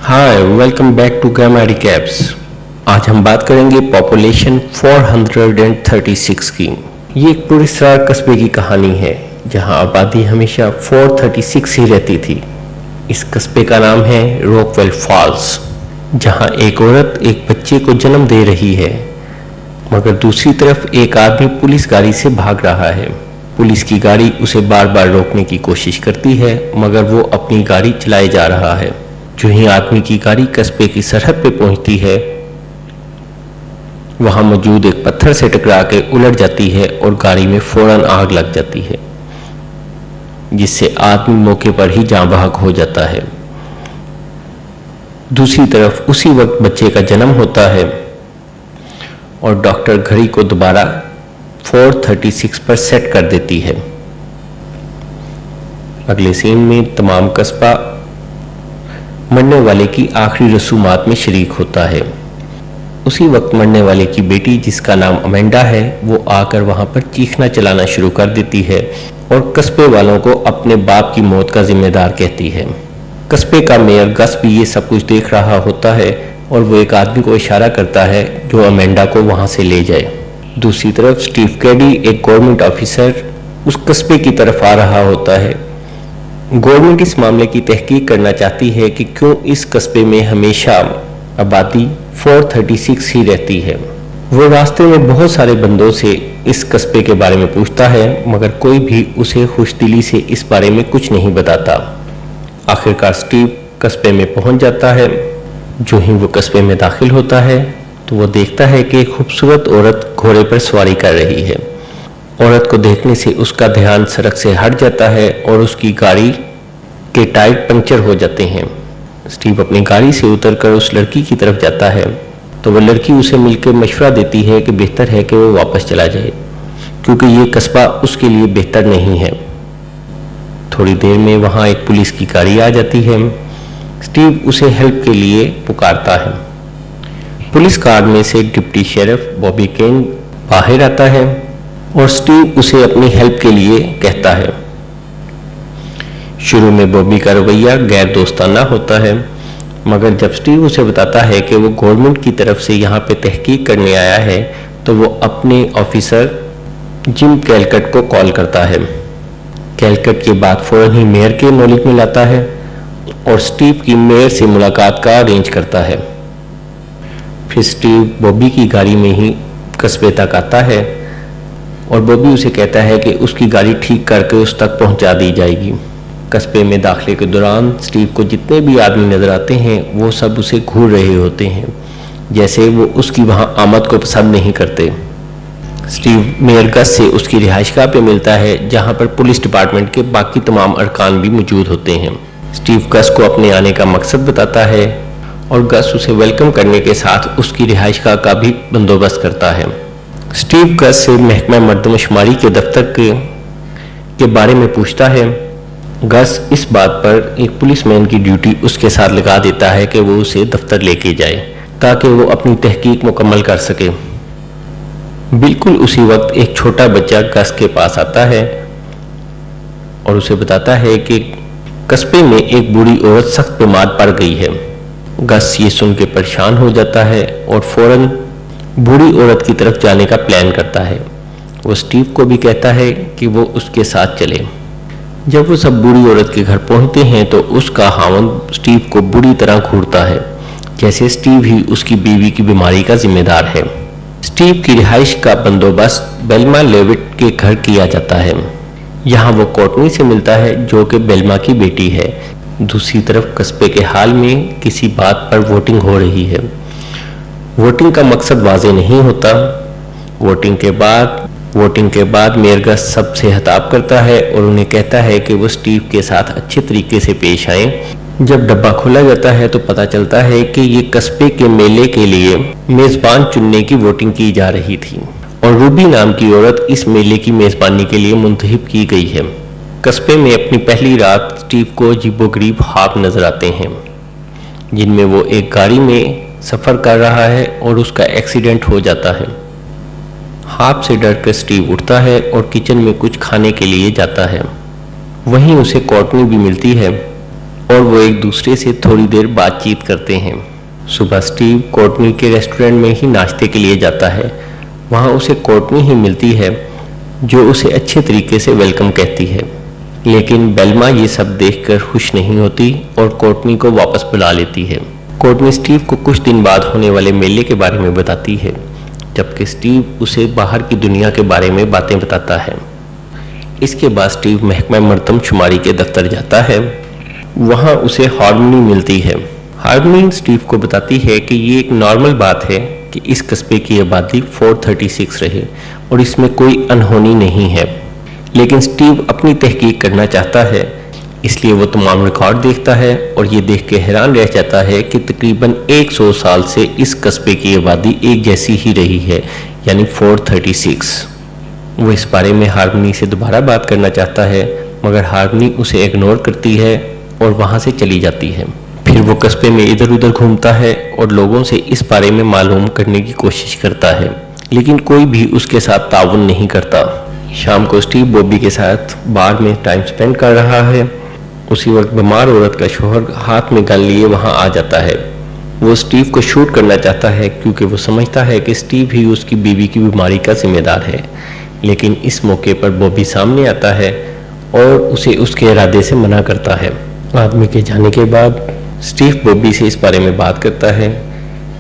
Hi, welcome back to Grammary Caps. आज हम बात करेंगे पॉपुलेशन 436 की। ये एक पुरस्कार कस्बे की कहानी है जहां आबादी हमेशा 436 ही रहती थी। इस कस्बे का नाम है रॉकवेल फॉल्स, जहां एक औरत एक बच्चे को जन्म दे रही है, मगर दूसरी तरफ एक आदमी पुलिस गाड़ी से भाग रहा है। पुलिस की गाड़ी उसे बार बार रोकने की कोशिश करती है, मगर वो अपनी गाड़ी चलाए जा रहा है। जो ही आदमी की गाड़ी कस्बे की सरहद पे पहुंचती है, वहां मौजूद एक पत्थर से टकरा के उलट जाती है और गाड़ी में फौरन आग लग जाती है, जिससे आदमी मौके पर ही जान बहक हो जाता है। दूसरी तरफ उसी वक्त बच्चे का जन्म होता है और डॉक्टर घड़ी को दोबारा 436 पर सेट कर देती है। अगले सीन में तमाम कस्बा मरने वाले की आखिरी रसूमात में शरीक होता है। उसी वक्त मरने वाले की बेटी, जिसका नाम अमेंडा है, वो आकर वहां पर चीखना चलाना शुरू कर देती है और कस्बे वालों को अपने बाप की मौत का जिम्मेदार कहती है। कस्बे का मेयर गस भी ये सब कुछ देख रहा होता है और वो एक आदमी को इशारा करता है जो अमेंडा को वहां से ले जाए। दूसरी तरफ स्टीव कैडी, एक गवर्नमेंट ऑफिसर, उस कस्बे की तरफ आ रहा होता है। गवर्नमेंट इस मामले की तहकीक करना चाहती है कि क्यों इस कस्बे में हमेशा आबादी 436 ही रहती है। वो रास्ते में बहुत सारे बंदों से इस कस्बे के बारे में पूछता है, मगर कोई भी उसे खुशदिली से इस बारे में कुछ नहीं बताता। आखिरकार स्टीव कस्बे में पहुंच जाता है। जो ही वो कस्बे में दाखिल होता है तो वो देखता है कि एक खूबसूरत औरत घोड़े पर सवारी कर रही है। औरत को देखने से उसका ध्यान सड़क से हट जाता है और उसकी गाड़ी के टायर पंक्चर हो जाते हैं। स्टीव अपनी गाड़ी से उतरकर उस लड़की की तरफ जाता है तो वह लड़की उसे मिलकर मशवरा देती है कि बेहतर है कि वो वापस चला जाए, क्योंकि ये कस्बा उसके लिए बेहतर नहीं है। थोड़ी देर में वहां एक पुलिस की गाड़ी आ जाती है। स्टीव उसे हेल्प के लिए पुकारता है। पुलिस कार में से डिप्टी शेरिफ बॉबी केन बाहर आता है और स्टीव उसे अपनी हेल्प के लिए कहता है। शुरू में बॉबी का रवैया गैर दोस्ताना होता है, मगर जब स्टीव उसे बताता है कि वो गवर्नमेंट की तरफ से यहाँ पे तहकीक करने आया है, तो वो अपने ऑफिसर जिम कैलकट को कॉल करता है। कैलकट के बाद फौरन ही मेयर के नॉलेज में लाता है और स्टीव की मेयर से मुलाकात का अरेंज करता है। फिर स्टीव बॉबी की गाड़ी में ही कस्बे तक आता है और बॉबी उसे कहता है कि उसकी गाड़ी ठीक करके उस तक पहुंचा दी जाएगी। कस्बे में दाखिले के दौरान स्टीव को जितने भी आदमी नजर आते हैं वो सब उसे घूर रहे होते हैं, जैसे वो उसकी वहां आमद को पसंद नहीं करते। स्टीव मेयर गस से उसकी रिहाइशगाह पे मिलता है, जहां पर पुलिस डिपार्टमेंट के बाकी तमाम अरकान भी मौजूद होते हैं। स्टीव गस को अपने आने का मकसद बताता है और गस उसे वेलकम करने के साथ उसकी रिहाइशगाह का भी बंदोबस्त करता है। स्टीव गस से महकमा मर्दमशुमारी के दफ्तर के बारे में पूछता है। गस इस बात पर एक पुलिसमैन की ड्यूटी उसके साथ लगा देता है कि वो उसे दफ्तर लेके जाए ताकि वो अपनी तहकीक मुकम्मल कर सके। बिल्कुल उसी वक्त एक छोटा बच्चा गस के पास आता है और उसे बताता है कि कस्बे में एक बूढ़ी औरत सख्त बीमार पड़ गई है। गस ये सुन के परेशान हो जाता है और फौरन बूढ़ी औरत की तरफ जाने का प्लान करता है। वो स्टीव को भी कहता है कि वो उसके साथ चले। जब वो सब बूढ़ी औरत के घर पहुंचते हैं तो उसका खावंद स्टीव को बुरी तरह घूरता है, जैसे स्टीव ही उसकी बीवी की बीमारी का जिम्मेदार है। स्टीव की रिहाइश का बंदोबस्त बेल्मा लेविट के घर किया जाता है। यहाँ वो कोर्टनी से मिलता है, जो कि बेल्मा की बेटी है। दूसरी तरफ कस्बे के हाल में किसी बात पर वोटिंग हो रही है। वोटिंग का मकसद वाजे नहीं होता। वोटिंग के बाद मेयर गस सबसे खिताब करता है और उन्हें कहता है कि वो स्टीव के साथ अच्छे तरीके से पेश आएं। जब डब्बा खोला जाता है तो पता चलता है कि ये कस्बे के मेले के लिए मेजबान चुनने की वोटिंग की जा रही थी और रूबी नाम की औरत इस मेले की मेजबानी के लिए मुंतखब की गई है। कस्बे में अपनी पहली रात स्टीव को अजीबोगरीब ख्वाब नजर आते हैं, जिनमें वो एक गाड़ी में सफर कर रहा है और उसका एक्सीडेंट हो जाता है। ख्वाब से डरकर स्टीव उठता है और किचन में कुछ खाने के लिए जाता है। वहीं उसे कोर्टनी भी मिलती है और वो एक दूसरे से थोड़ी देर बातचीत करते हैं। सुबह स्टीव कोर्टनी के रेस्टोरेंट में ही नाश्ते के लिए जाता है। वहाँ उसे कोर्टनी ही मिलती है जो उसे अच्छे तरीके से वेलकम कहती है, लेकिन बेल्मा ये सब देखकर खुश नहीं होती और कोर्टनी को वापस बुला लेती है। कोर्टनी स्टीव को कुछ दिन बाद होने वाले मेले के बारे में बताती है, जबकि स्टीव उसे बाहर की दुनिया के बारे में बातें बताता है। इसके बाद स्टीव महकमा मरदमशुमारी के दफ्तर जाता है। वहाँ उसे हार्मनी मिलती है। हार्मनी स्टीव को बताती है कि ये एक नॉर्मल बात है कि इस कस्बे की आबादी 436 रहे और इसमें कोई अनहोनी नहीं है, लेकिन स्टीव अपनी तहकीक करना चाहता है, इसलिए वो तमाम रिकॉर्ड देखता है और ये देख के हैरान रह जाता है कि तकरीबन 100 साल से इस कस्बे की आबादी एक जैसी ही रही है, यानी 436। वो इस बारे में हार्मनी से दोबारा बात करना चाहता है, मगर हार्मनी उसे इग्नोर करती है और वहाँ से चली जाती है। फिर वो कस्बे में इधर उधर घूमता है और लोगों से इस बारे में मालूम करने की कोशिश करता है, लेकिन कोई भी उसके साथ ताउन नहीं करता। शाम को स्टीव बॉबी के साथ बार में टाइम स्पेंड कर रहा है। उसी वक्त बीमार औरत का शौहर हाथ में गन लिए वहां आ जाता है। वो स्टीव को शूट करना चाहता है क्योंकि वो समझता है कि स्टीव ही उसकी बीवी की बीमारी का जिम्मेदार है, लेकिन इस मौके पर बॉबी सामने आता है और उसे उसके इरादे से मना करता है। आदमी के जाने के बाद स्टीव बॉबी से इस बारे में बात करता है,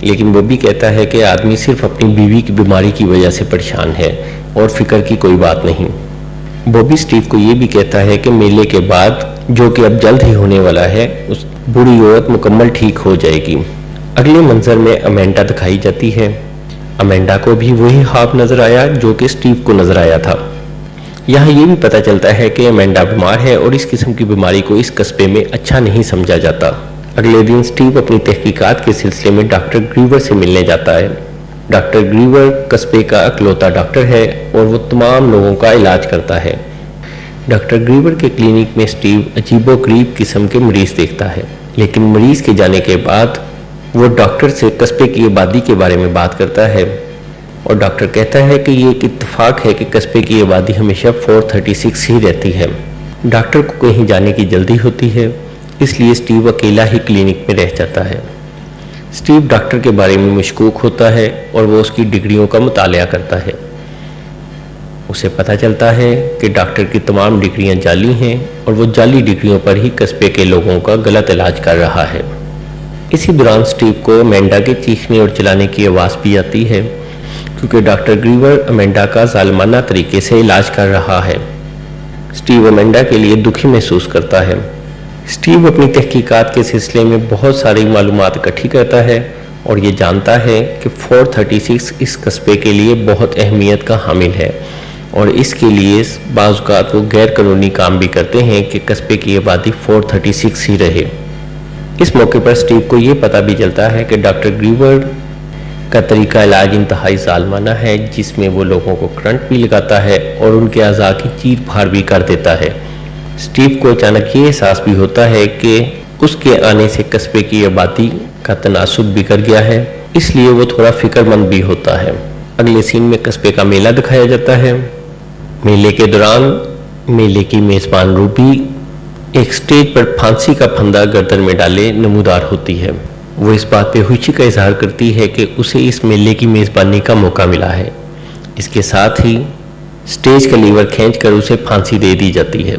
लेकिन बॉबी कहता है कि आदमी सिर्फ अपनी बीवी की बीमारी की वजह से परेशान है और फिक्र की कोई बात नहीं। बॉबी स्टीव को ये भी कहता है कि मेले के बाद, जो कि अब जल्द ही होने वाला है, उस बूढ़ी औरत मुकम्मल ठीक हो जाएगी। अगले मंजर में अमेंडा दिखाई जाती है। अमेंडा को भी वही ख्वाब नजर आया जो कि स्टीव को नजर आया था। यहाँ ये भी पता चलता है कि अमेंडा बीमार है और इस किस्म की बीमारी को इस कस्बे में अच्छा नहीं समझा जाता। अगले दिन स्टीव अपनी तहकीकात के सिलसिले में डॉक्टर ग्रीवर से मिलने जाता है। डॉक्टर ग्रीवर कस्बे का अकलौता डॉक्टर है और वो तमाम लोगों का इलाज करता है। डॉक्टर ग्रीवर के क्लिनिक में स्टीव अजीबोगरीब किस्म के मरीज देखता है, लेकिन मरीज के जाने के बाद वो डॉक्टर से कस्बे की आबादी के बारे में बात करता है और डॉक्टर कहता है कि ये एक इत्तेफाक है कि कस्बे की आबादी हमेशा 436 ही रहती है। डॉक्टर को कहीं जाने की जल्दी होती है, इसलिए स्टीव अकेला ही क्लिनिक में रह जाता है। स्टीव डॉक्टर के बारे में मशकूक होता है और वो उसकी डिग्रियों का मुतालिया करता है। उसे पता चलता है कि डॉक्टर की तमाम डिग्रियां जाली हैं और वो जाली डिग्रियों पर ही कस्बे के लोगों का गलत इलाज कर रहा है। इसी दौरान स्टीव को अमेंडा के चीखने और चिल्लाने की आवाज़ भी आती है, क्योंकि डॉक्टर ग्रीवर अमेंडा का जालिमाना तरीके से इलाज कर रहा है। स्टीव अमेंडा के लिए दुखी महसूस करता है। स्टीव अपनी तहकीकात के सिलसिले में बहुत सारी मालूमात इकट्ठी करता है और ये जानता है कि 436 इस कस्बे के लिए बहुत अहमियत का हामिल है और इसके लिए बाज़ औक़ात वो गैर कानूनी काम भी करते हैं कि कस्बे की आबादी 436 ही रहे। इस मौके पर स्टीव को ये पता भी चलता है कि डॉक्टर ग्रीवर का तरीका इलाज इंतहाई जालिमाना है, जिसमें वो लोगों को करंट भी लगाता है और उनके अज़ा की चीर फाड़ भी कर देता है। स्टीव को अचानक ये एहसास भी होता है कि उसके आने से कस्बे की आबादी का तनासुब बिगड़ गया है, इसलिए वो थोड़ा फिक्रमंद भी होता है। अगले सीन में कस्बे का मेला दिखाया जाता है। मेले के दौरान मेले की मेज़बान रूबी एक स्टेज पर फांसी का फंदा गर्दन में डाले नमूदार होती है। वो इस बात पे खुशी का इजहार करती है कि उसे इस मेले की मेज़बानी का मौका मिला है। इसके साथ ही स्टेज का लीवर खींचकर उसे फांसी दे दी जाती है।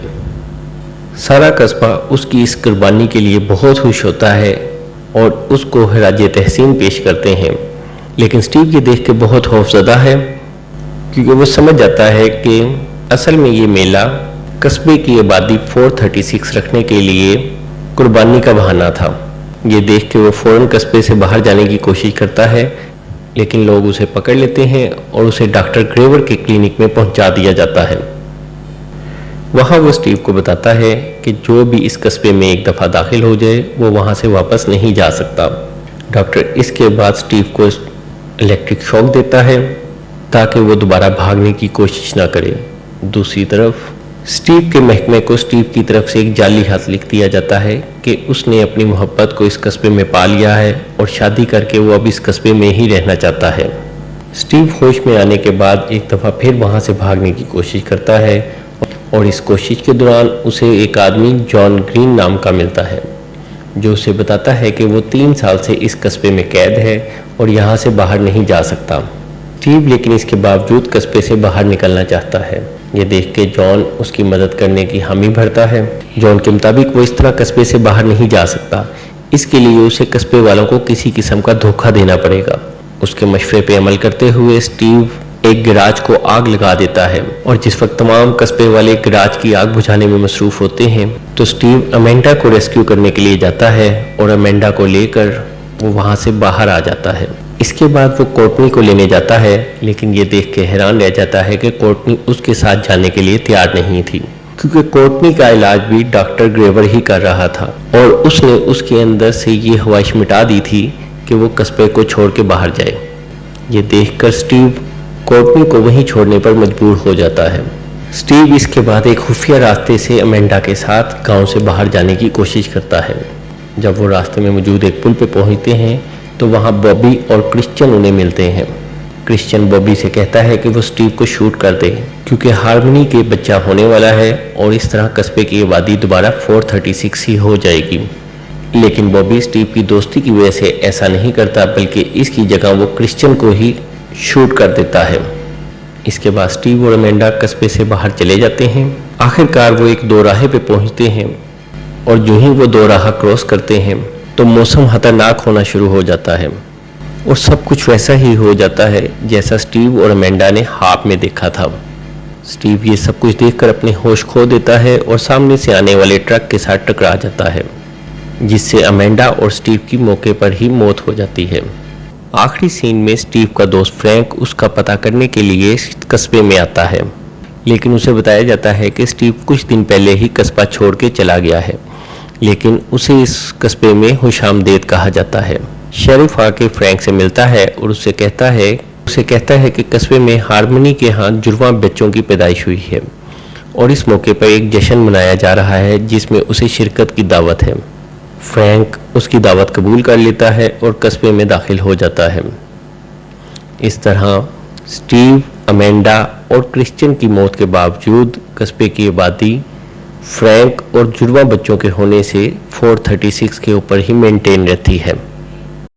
सारा कस्बा उसकी इस कुर्बानी के लिए बहुत खुश होता है और उसको खराज तहसीन पेश करते हैं, लेकिन स्टीव ये देख के बहुत खौफज़दा है, क्योंकि वो समझ जाता है कि असल में ये मेला कस्बे की आबादी 436 रखने के लिए कुर्बानी का बहाना था। ये देख के वो फ़ौरन कस्बे से बाहर जाने की कोशिश करता है, लेकिन लोग उसे पकड़ लेते हैं और उसे डॉक्टर ग्रेवर के क्लिनिक में पहुंचा दिया जाता है। वहाँ वो स्टीव को बताता है कि जो भी इस कस्बे में एक दफ़ा दाखिल हो जाए वो वहाँ से वापस नहीं जा सकता। डॉक्टर इसके बाद स्टीव को इलेक्ट्रिक शॉक देता है ताकि वो दोबारा भागने की कोशिश ना करे। दूसरी तरफ स्टीव के महकमे को स्टीव की तरफ से एक जाली खत लिख दिया जाता है कि उसने अपनी मोहब्बत को इस कस्बे में पा लिया है और शादी करके वो अब इस कस्बे में ही रहना चाहता है। स्टीव होश में आने के बाद एक दफ़ा फिर वहाँ से भागने की कोशिश करता है और इस कोशिश के दौरान उसे एक आदमी जॉन ग्रीन नाम का मिलता है। जो उसे बताता है कि वो 3 साल से इस कस्बे में कैद है और यहाँ से बाहर नहीं जा सकता। स्टीव लेकिन इसके बावजूद कस्बे से बाहर निकलना चाहता है। ये देख के जॉन उसकी मदद करने की हामी भरता है। जॉन के मुताबिक वो इस तरह कस्बे से बाहर नहीं जा सकता, इसके लिए उसे कस्बे वालों को किसी किस्म का धोखा देना पड़ेगा। उसके मशवरे पे अमल करते हुए स्टीव एक गिराज को आग लगा देता है और जिस वक्त तमाम कस्बे वाले गिराज की आग बुझाने में मसरूफ होते हैं तो स्टीव अमेंडा को रेस्क्यू करने के लिए जाता है और अमेंडा को लेकर वो वहां से बाहर आ जाता है। इसके बाद वो कोर्टनी को लेने जाता है, लेकिन ये देख के हैरान रह जाता है कि कोर्टनी उसके साथ जाने के लिए तैयार नहीं थी, क्योंकि कोर्टनी का इलाज भी डॉक्टर ग्रेवर ही कर रहा था और उसने उसके अंदर से ये ख्वाहिश मिटा दी थी कि वो कस्बे को छोड़ के बाहर जाए। ये देखकर स्टीव कोर्टनी को वहीं छोड़ने पर मजबूर हो जाता है। स्टीव इसके बाद एक खुफिया रास्ते से अमेंडा के साथ गांव से बाहर जाने की कोशिश करता है। जब वो रास्ते में मौजूद एक पुल पे पहुंचते हैं तो वहां बॉबी और क्रिश्चियन उन्हें मिलते हैं। क्रिश्चियन बॉबी से कहता है कि वो स्टीव को शूट कर दे, क्योंकि हार्मनी के बच्चा होने वाला है और इस तरह कस्बे की आबादी दोबारा 436 ही हो जाएगी। लेकिन बॉबी स्टीव की दोस्ती की वजह से ऐसा नहीं करता, बल्कि इसकी जगह वो क्रिश्चियन को ही शूट कर देता है। इसके बाद स्टीव और अमेंडा कस्बे से बाहर चले जाते हैं। आखिरकार वो एक दोराहे पे पहुंचते हैं और जो ही वो दोराहा क्रॉस करते हैं तो मौसम खतरनाक होना शुरू हो जाता है और सब कुछ वैसा ही हो जाता है जैसा स्टीव और अमेंडा ने ख्वाब में देखा था। स्टीव ये सब कुछ देखकर अपने होश खो देता है और सामने से आने वाले ट्रक के साथ टकरा जाता है, जिससे अमेंडा और स्टीव की मौके पर ही मौत हो जाती है। आखिरी सीन में स्टीव का दोस्त फ्रैंक उसका पता करने के लिए कस्बे में आता है, लेकिन उसे बताया जाता है कि स्टीव कुछ दिन पहले ही कस्बा छोड़ के चला गया है, लेकिन उसे इस कस्बे में खुशामदीद कहा जाता है। शेरिफ आके फ्रैंक से मिलता है और उसे कहता है कि कस्बे में हार्मनी के यहाँ जुड़वा बच्चों की पैदाइश हुई है और इस मौके पर एक जश्न मनाया जा रहा है जिसमें उसे शिरकत की दावत है। फ्रैंक उसकी दावत कबूल कर लेता है और कस्बे में दाखिल हो जाता है। इस तरह स्टीव, अमेंडा और क्रिश्चियन की मौत के बावजूद कस्बे की आबादी फ्रैंक और जुड़वा बच्चों के होने से 436 के ऊपर ही मेंटेन रहती है।